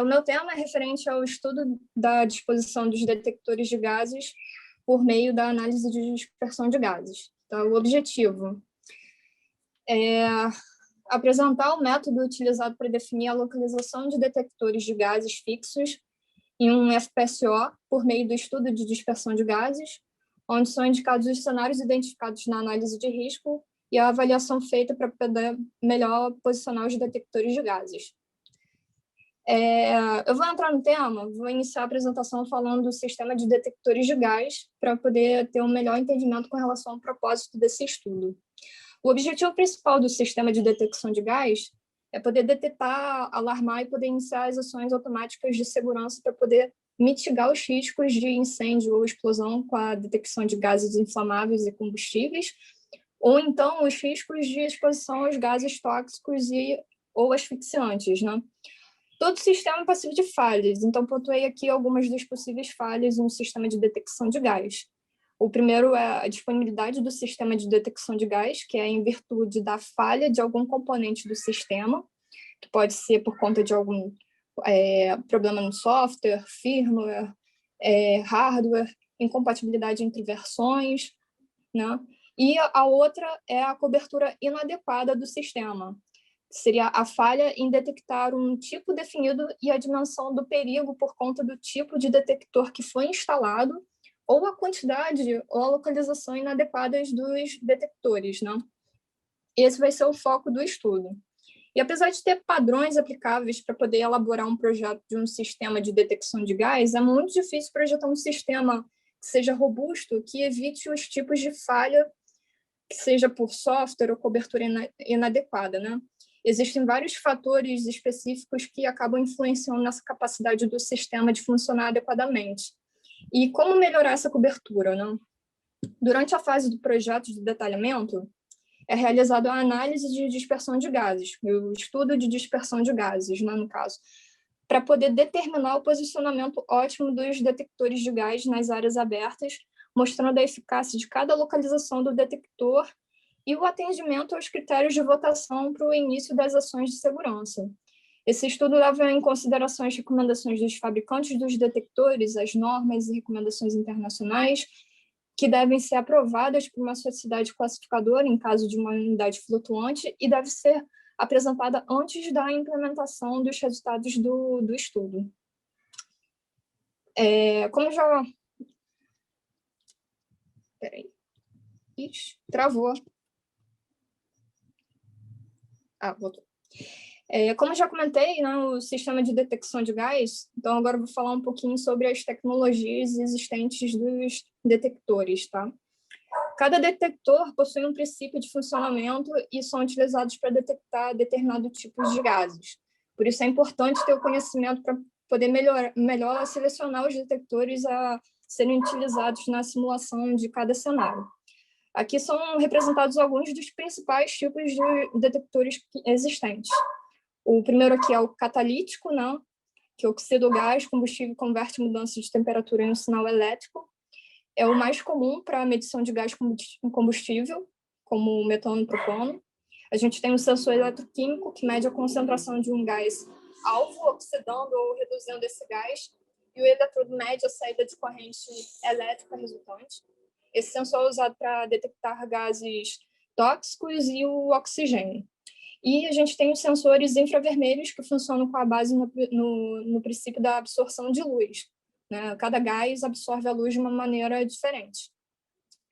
O meu tema é referente ao estudo da disposição dos detectores de gases por meio da análise de dispersão de gases. Então, o objetivo é apresentar o método utilizado para definir a localização de detectores de gases fixos em um FPSO por meio do estudo de dispersão de gases, onde são indicados os cenários identificados na análise de risco e a avaliação feita para poder melhor posicionar os detectores de gases. Eu vou entrar no tema, vou iniciar a apresentação falando do sistema de detectores de gás para poder ter um melhor entendimento com relação ao propósito desse estudo. O objetivo principal do sistema de detecção de gás é poder detectar, alarmar e poder iniciar as ações automáticas de segurança para poder mitigar os riscos de incêndio ou explosão com a detecção de gases inflamáveis e combustíveis, ou então os riscos de exposição aos gases tóxicos ou asfixiantes, né? Todo sistema é passível de falhas, então pontuei aqui algumas das possíveis falhas no sistema de detecção de gás. O primeiro é a disponibilidade do sistema de detecção de gás, que é em virtude da falha de algum componente do sistema, que pode ser por conta de algum problema no software, firmware, hardware, incompatibilidade entre versões, né? E a outra é a cobertura inadequada do sistema. Seria a falha em detectar um tipo definido e a dimensão do perigo por conta do tipo de detector que foi instalado ou a quantidade ou a localização inadequadas dos detectores, né? Esse vai ser o foco do estudo. E apesar de ter padrões aplicáveis para poder elaborar um projeto de um sistema de detecção de gás, é muito difícil projetar um sistema que seja robusto, que evite os tipos de falha, que seja por software ou cobertura inadequada, né? Existem vários fatores específicos que acabam influenciando nessa capacidade do sistema de funcionar adequadamente. E como melhorar essa cobertura, né? Durante a fase do projeto de detalhamento, é realizada a análise de dispersão de gases, o estudo de dispersão de gases, né, no caso, para poder determinar o posicionamento ótimo dos detectores de gás nas áreas abertas, mostrando a eficácia de cada localização do detector e o atendimento aos critérios de votação para o início das ações de segurança. Esse estudo leva em consideração as recomendações dos fabricantes dos detectores, as normas e recomendações internacionais, que devem ser aprovadas por uma sociedade classificadora em caso de uma unidade flutuante e deve ser apresentada antes da implementação dos resultados do estudo. Como já... Peraí. Ixi, travou. Voltou. Como já comentei, né, o sistema de detecção de gás, então agora eu vou falar um pouquinho sobre as tecnologias existentes dos detectores, tá? Cada detector possui um princípio de funcionamento e são utilizados para detectar determinados tipos de gases. Por isso é importante ter o conhecimento para poder melhor selecionar os detectores a serem utilizados na simulação de cada cenário. Aqui são representados alguns dos principais tipos de detectores existentes. O primeiro aqui é o catalítico, né, que oxida o gás, combustível e converte mudança de temperatura em um sinal elétrico. É o mais comum para a medição de gás combustível, como o metano e o propano. A gente tem um sensor eletroquímico que mede a concentração de um gás alvo, oxidando ou reduzindo esse gás, e o eletrodo mede a saída de corrente elétrica resultante. Esse sensor é usado para detectar gases tóxicos e o oxigênio. E a gente tem os sensores infravermelhos que funcionam com a base no princípio da absorção de luz, né? Cada gás absorve a luz de uma maneira diferente.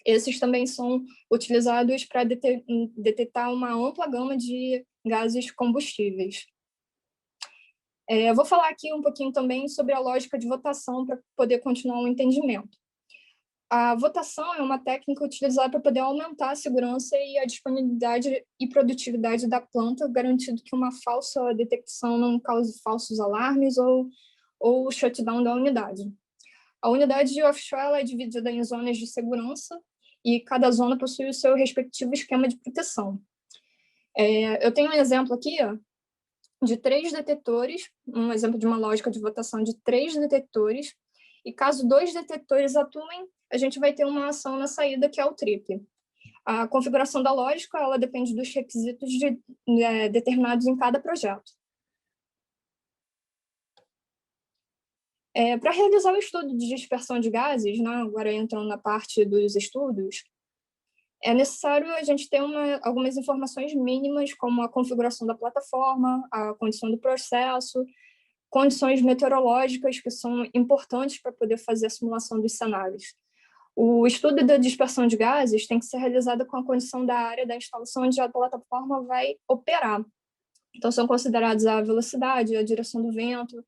Esses também são utilizados para detectar uma ampla gama de gases combustíveis. Eu vou falar aqui um pouquinho também sobre a lógica de votação para poder continuar o entendimento. A votação é uma técnica utilizada para poder aumentar a segurança e a disponibilidade e produtividade da planta, garantindo que uma falsa detecção não cause falsos alarmes ou shutdown da unidade. A unidade de offshore é dividida em zonas de segurança e cada zona possui o seu respectivo esquema de proteção. Eu tenho um exemplo aqui de 3 detectores, um exemplo de uma lógica de votação de 3 detectores, e caso 2 detectores atuem, a gente vai ter uma ação na saída, que é o trip. A configuração da lógica ela depende dos requisitos determinados em cada projeto. Para realizar o estudo de dispersão de gases, né, agora entrando na parte dos estudos, é necessário a gente ter algumas informações mínimas, como a configuração da plataforma, a condição do processo, condições meteorológicas que são importantes para poder fazer a simulação dos cenários. O estudo da dispersão de gases tem que ser realizado com a condição da área da instalação onde a plataforma vai operar. Então, são considerados a velocidade, a direção do vento,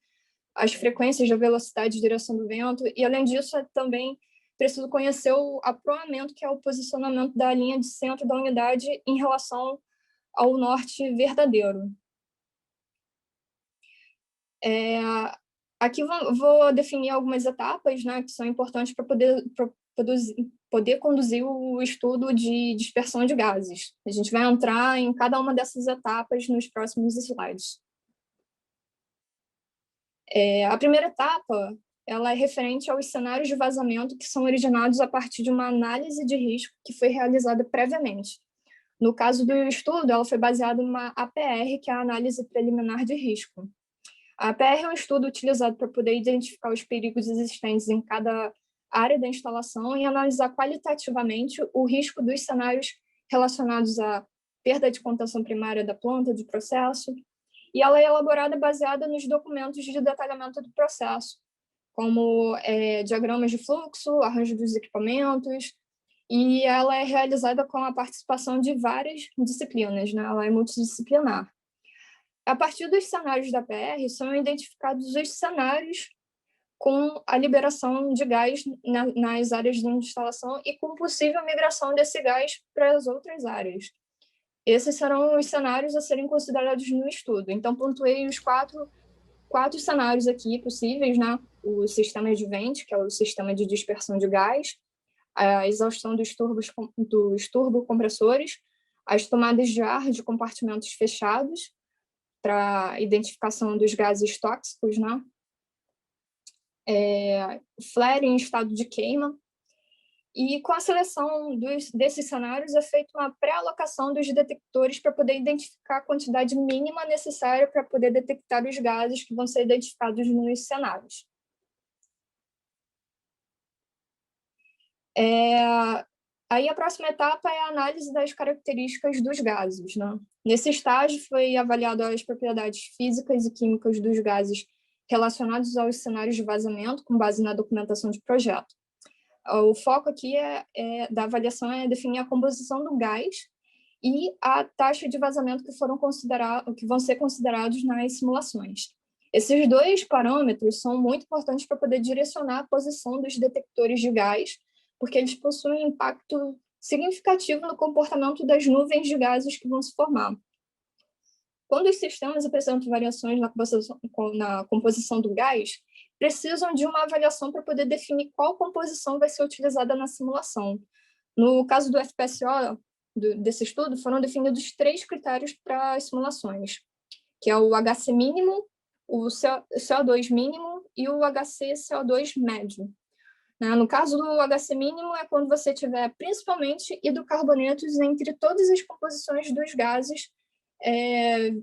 as frequências da velocidade e direção do vento, e, além disso, é também preciso conhecer o aproamento, que é o posicionamento da linha de centro da unidade em relação ao norte verdadeiro. Aqui vou definir algumas etapas, né, que são importantes para poder conduzir o estudo de dispersão de gases. A gente vai entrar em cada uma dessas etapas nos próximos slides. A primeira etapa, ela é referente aos cenários de vazamento que são originados a partir de uma análise de risco que foi realizada previamente. No caso do estudo, ela foi baseada em uma APR, que é a análise preliminar de risco. A APR é um estudo utilizado para poder identificar os perigos existentes em cada área da instalação e analisar qualitativamente o risco dos cenários relacionados à perda de contenção primária da planta, de processo, e ela é elaborada baseada nos documentos de detalhamento do processo, como diagramas de fluxo, arranjo dos equipamentos, e ela é realizada com a participação de várias disciplinas, né? Ela é multidisciplinar. A partir dos cenários da PR, são identificados os cenários com a liberação de gás nas áreas de instalação e com possível migração desse gás para as outras áreas. Esses serão os cenários a serem considerados no estudo. Então, pontuei os quatro cenários aqui possíveis, né? O sistema de vent, que é o sistema de dispersão de gás, a exaustão dos turbocompressores, as tomadas de ar de compartimentos fechados, para identificação dos gases tóxicos, né? Flare em estado de queima. E com a seleção desses cenários é feita uma pré-alocação dos detectores para poder identificar a quantidade mínima necessária para poder detectar os gases que vão ser identificados nos cenários. Aí a próxima etapa é a análise das características dos gases, né? Nesse estágio foi avaliado as propriedades físicas e químicas dos gases relacionados aos cenários de vazamento, com base na documentação de projeto. O foco aqui da avaliação é definir a composição do gás e a taxa de vazamento que vão ser considerados nas simulações. Esses dois parâmetros são muito importantes para poder direcionar a posição dos detectores de gás, porque eles possuem impacto significativo no comportamento das nuvens de gases que vão se formar. Quando os sistemas apresentam variações na composição do gás, precisam de uma avaliação para poder definir qual composição vai ser utilizada na simulação. No caso do FPSO, desse estudo, foram definidos 3 critérios para as simulações, que é o HC mínimo, o CO2 mínimo e o HC-CO2 médio. No caso do HC mínimo, é quando você tiver principalmente hidrocarbonetos entre todas as composições dos gases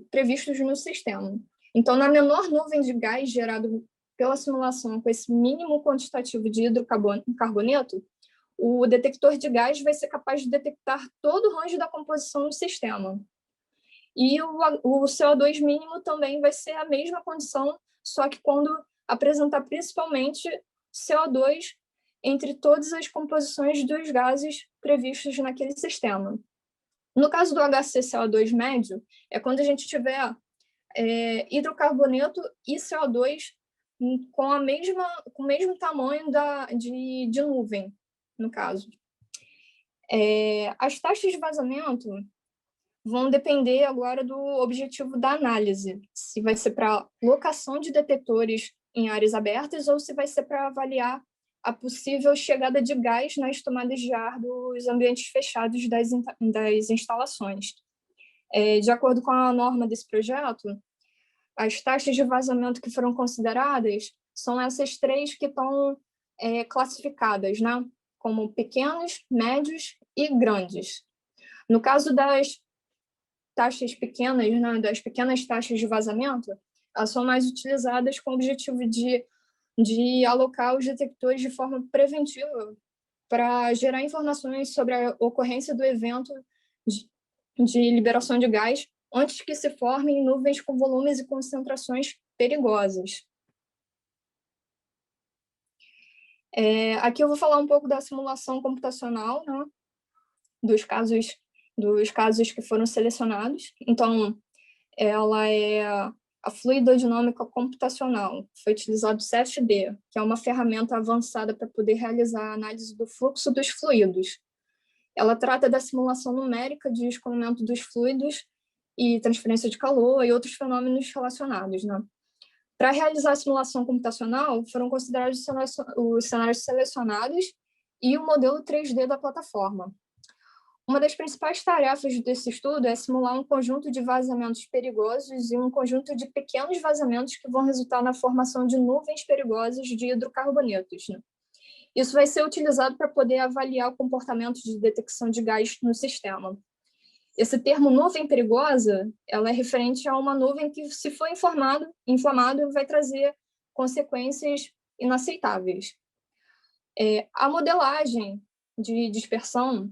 previstos no sistema. Então, na menor nuvem de gás gerado pela simulação com esse mínimo quantitativo de hidrocarboneto, o detector de gás vai ser capaz de detectar todo o range da composição do sistema. E o CO2 mínimo também vai ser a mesma condição, só que quando apresentar principalmente CO2 entre todas as composições dos gases previstos naquele sistema. No caso do HC-CO2 médio, é quando a gente tiver hidrocarboneto e CO2 com o mesmo tamanho de nuvem, no caso. As taxas de vazamento vão depender agora do objetivo da análise, se vai ser para locação de detectores em áreas abertas ou se vai ser para avaliar a possível chegada de gás nas tomadas de ar dos ambientes fechados das instalações. De acordo com a norma desse projeto, as taxas de vazamento que foram consideradas são essas 3 que estão classificadas, né? Como pequenos, médios e grandes. No caso das taxas pequenas, né, das pequenas taxas de vazamento, elas são mais utilizadas com o objetivo de de alocar os detectores de forma preventiva para gerar informações sobre a ocorrência do evento de liberação de gás antes que se formem nuvens com volumes e concentrações perigosas. Aqui eu vou falar um pouco da simulação computacional, né, dos casos que foram selecionados. Então, ela é a fluidodinâmica computacional. Foi utilizado o CFD, que é uma ferramenta avançada para poder realizar a análise do fluxo dos fluidos. Ela trata da simulação numérica de escoamento dos fluidos e transferência de calor e outros fenômenos relacionados, né? Para realizar a simulação computacional, foram considerados os cenários selecionados e o modelo 3D da plataforma. Uma das principais tarefas desse estudo é simular um conjunto de vazamentos perigosos e um conjunto de pequenos vazamentos que vão resultar na formação de nuvens perigosas de hidrocarbonetos, né? Isso vai ser utilizado para poder avaliar o comportamento de detecção de gás no sistema. Esse termo nuvem perigosa, ela é referente a uma nuvem que, se for inflamado, vai trazer consequências inaceitáveis. A modelagem de dispersão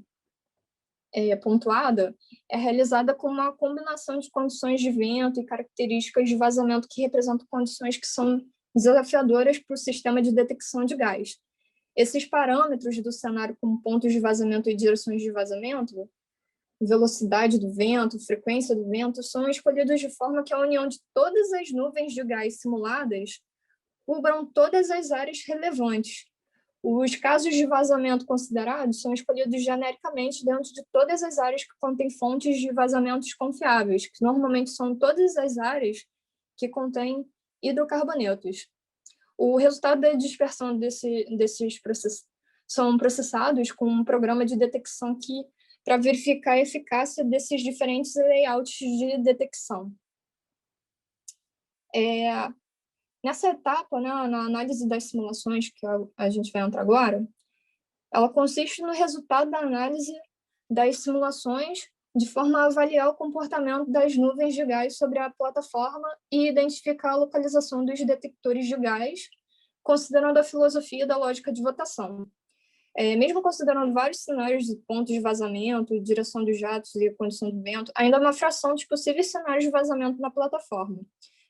pontuada é realizada com uma combinação de condições de vento e características de vazamento que representam condições que são desafiadoras para o sistema de detecção de gás. Esses parâmetros do cenário, como pontos de vazamento e direções de vazamento, velocidade do vento, frequência do vento, são escolhidos de forma que a união de todas as nuvens de gás simuladas cubram todas as áreas relevantes. Os casos de vazamento considerados são escolhidos genericamente dentro de todas as áreas que contêm fontes de vazamentos confiáveis, que normalmente são todas as áreas que contêm hidrocarbonetos. O resultado da dispersão desses processos são processados com um programa de detecção para verificar a eficácia desses diferentes layouts de detecção. Nessa etapa, né, na análise das simulações, que a gente vai entrar agora, ela consiste no resultado da análise das simulações de forma a avaliar o comportamento das nuvens de gás sobre a plataforma e identificar a localização dos detectores de gás, considerando a filosofia da lógica de votação. Mesmo considerando vários cenários de pontos de vazamento, direção dos jatos e condição do vento, ainda há uma fração de possíveis cenários de vazamento na plataforma.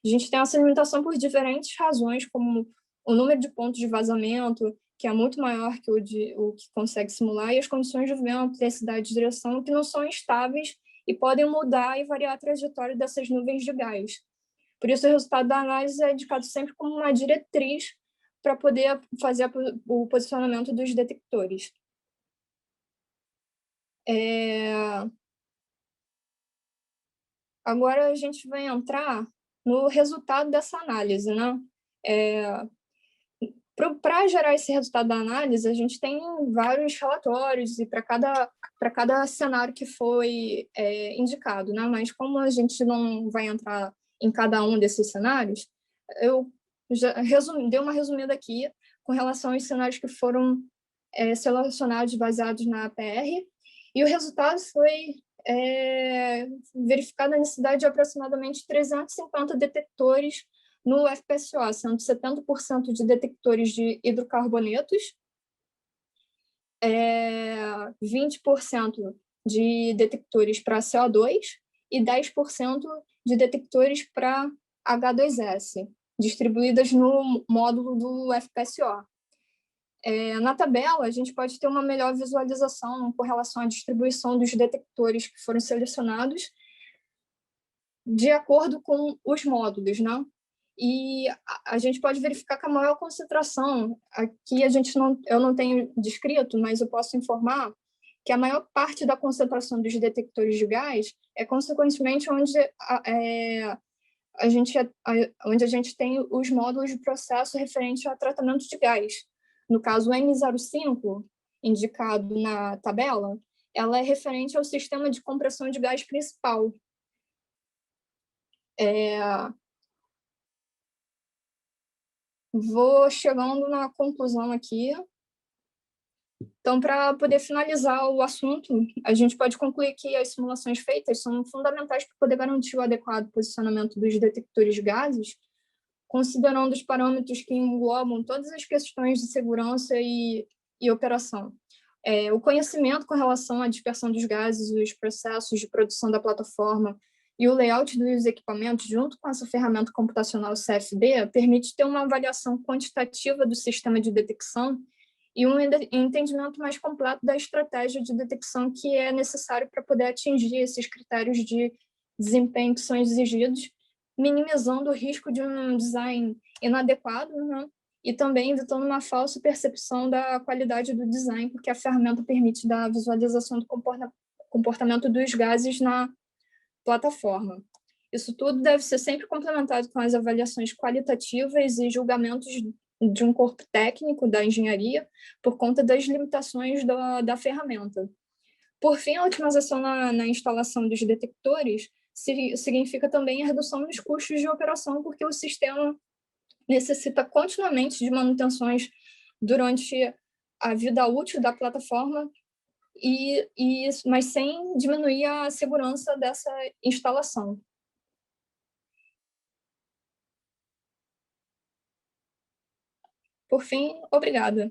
A gente tem essa limitação por diferentes razões, como o número de pontos de vazamento, que é muito maior que o que consegue simular, e as condições de vento, intensidade de direção, que não são estáveis e podem mudar e variar a trajetória dessas nuvens de gás. Por isso, o resultado da análise é indicado sempre como uma diretriz para poder fazer o posicionamento dos detectores. Agora a gente vai entrar no resultado dessa análise, né? Para gerar esse resultado da análise, a gente tem vários relatórios e para cada cenário que foi indicado, né? Mas como a gente não vai entrar em cada um desses cenários, eu já dei uma resumida aqui com relação aos cenários que foram selecionados baseados na APR, e o resultado foi verificada a necessidade de aproximadamente 350 detectores no FPSO, sendo 70% de detectores de hidrocarbonetos, 20% de detectores para CO2 e 10% de detectores para H2S, distribuídas no módulo do FPSO. Na tabela, a gente pode ter uma melhor visualização com relação à distribuição dos detectores que foram selecionados de acordo com os módulos, né? E a gente pode verificar que a maior concentração, aqui eu não tenho descrito, mas eu posso informar que a maior parte da concentração dos detectores de gás é, consequentemente, onde a gente tem os módulos de processo referente a tratamento de gás. No caso, o M05, indicado na tabela, ela é referente ao sistema de compressão de gás principal. Vou chegando na conclusão aqui. Então, para poder finalizar o assunto, a gente pode concluir que as simulações feitas são fundamentais para poder garantir o adequado posicionamento dos detectores de gases considerando os parâmetros que englobam todas as questões de segurança e operação. O conhecimento com relação à dispersão dos gases, os processos de produção da plataforma e o layout dos equipamentos, junto com essa ferramenta computacional CFD, permite ter uma avaliação quantitativa do sistema de detecção e um entendimento mais completo da estratégia de detecção que é necessário para poder atingir esses critérios de desempenho que são exigidos, minimizando o risco de um design inadequado, né? E também evitando uma falsa percepção da qualidade do design, porque a ferramenta permite dar a visualização do comportamento dos gases na plataforma. Isso tudo deve ser sempre complementado com as avaliações qualitativas e julgamentos de um corpo técnico da engenharia por conta das limitações da ferramenta. Por fim, a otimização na instalação dos detectores significa também a redução dos custos de operação, porque o sistema necessita continuamente de manutenções durante a vida útil da plataforma, mas sem diminuir a segurança dessa instalação. Por fim, obrigada.